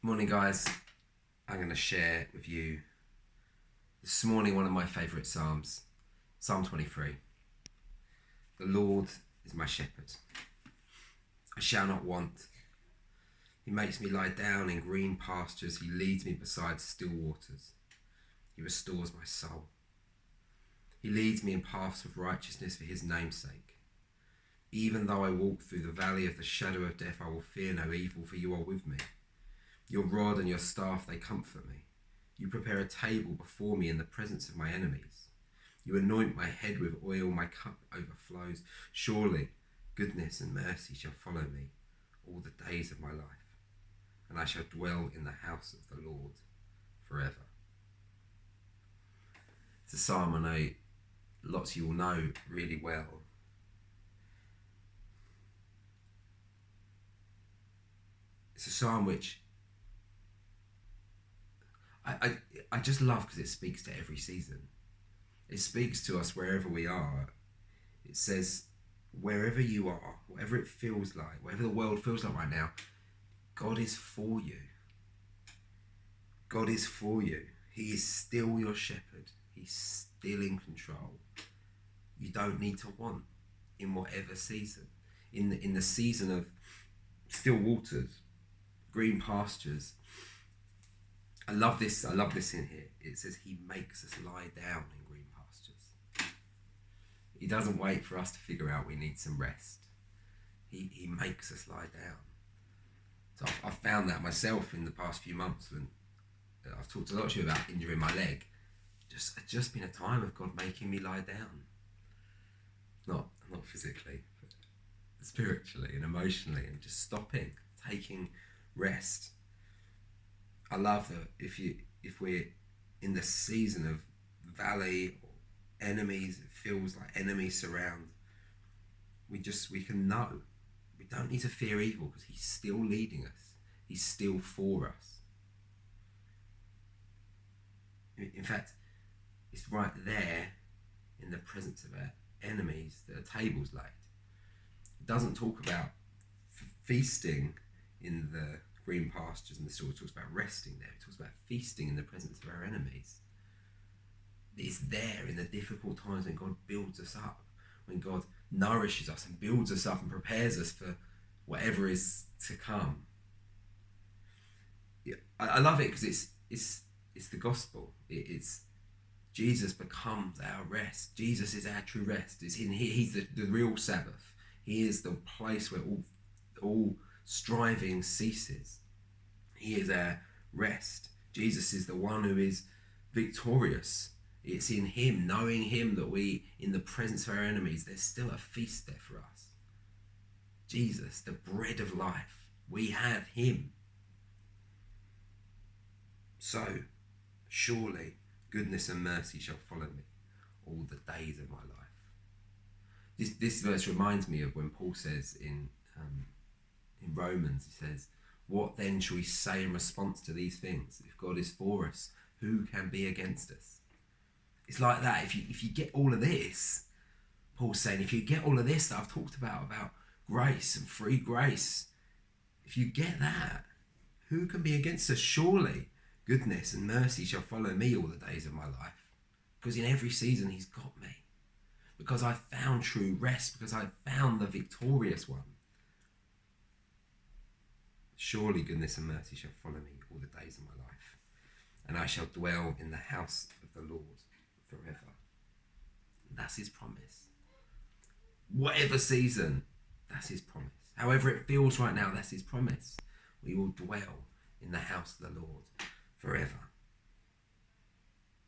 Morning, guys. I'm going to share with you this morning one of my favourite Psalms, Psalm 23. The Lord is my shepherd. I shall not want. He makes me lie down in green pastures. He leads me beside still waters. He restores my soul. He leads me in paths of righteousness for his name's sake. Even though I walk through the valley of the shadow of death, I will fear no evil, for you are with me. Your rod and your staff, they comfort me. You prepare a table before me in the presence of my enemies. You anoint my head with oil, my cup overflows. Surely goodness and mercy shall follow me all the days of my life, and I shall dwell in the house of the Lord forever. It's a psalm I know lots of you will know really well. It's a psalm which I just love because it speaks to every season. It speaks to us wherever we are. It says, wherever you are, whatever it feels like, whatever the world feels like right now, God is for you. God is for you. He is still your shepherd. He's still in control. You don't need to want in whatever season. In the season of still waters, green pastures. I love this in here. It says he makes us lie down in green pastures. He doesn't wait for us to figure out we need some rest. He makes us lie down. So I've found that myself in the past few months when I've talked a lot to you about injuring my leg. It's just been a time of God making me lie down. Not physically, but spiritually and emotionally, and just stopping, taking rest. I love that if we're in the season of valley or enemies, it feels like enemies surround, we can know. We don't need to fear evil because he's still leading us. He's still for us. In fact, it's right there in the presence of our enemies that a table's laid. It doesn't talk about feasting in the green pastures, and the story talks about resting there. It talks about feasting in the presence of our enemies. It's there in the difficult times when God builds us up, when God nourishes us and builds us up and prepares us for whatever is to come. I love it because it's the gospel. It's Jesus becomes our rest. Jesus is our true rest. It's in here. He's the real Sabbath. He is the place where all striving ceases. He is our rest. Jesus is the one who is victorious. It's in him, knowing him, that we, in the presence of our enemies, there's still a feast there for us. Jesus, the bread of life. We have him. So, surely goodness and mercy shall follow me all the days of my life. This verse reminds me of when Paul says in Romans, he says, what then shall we say in response to these things? If God is for us, who can be against us? It's like that. If you get all of this, Paul's saying, if you get all of this that I've talked about grace and free grace, if you get that, who can be against us? Surely goodness and mercy shall follow me all the days of my life. Because in every season he's got me. Because I found true rest. Because I found the victorious one. Surely goodness and mercy shall follow me all the days of my life, and I shall dwell in the house of the Lord forever. That's his promise. Whatever season, that's his promise. However it feels right now, that's his promise. We will dwell in the house of the Lord forever.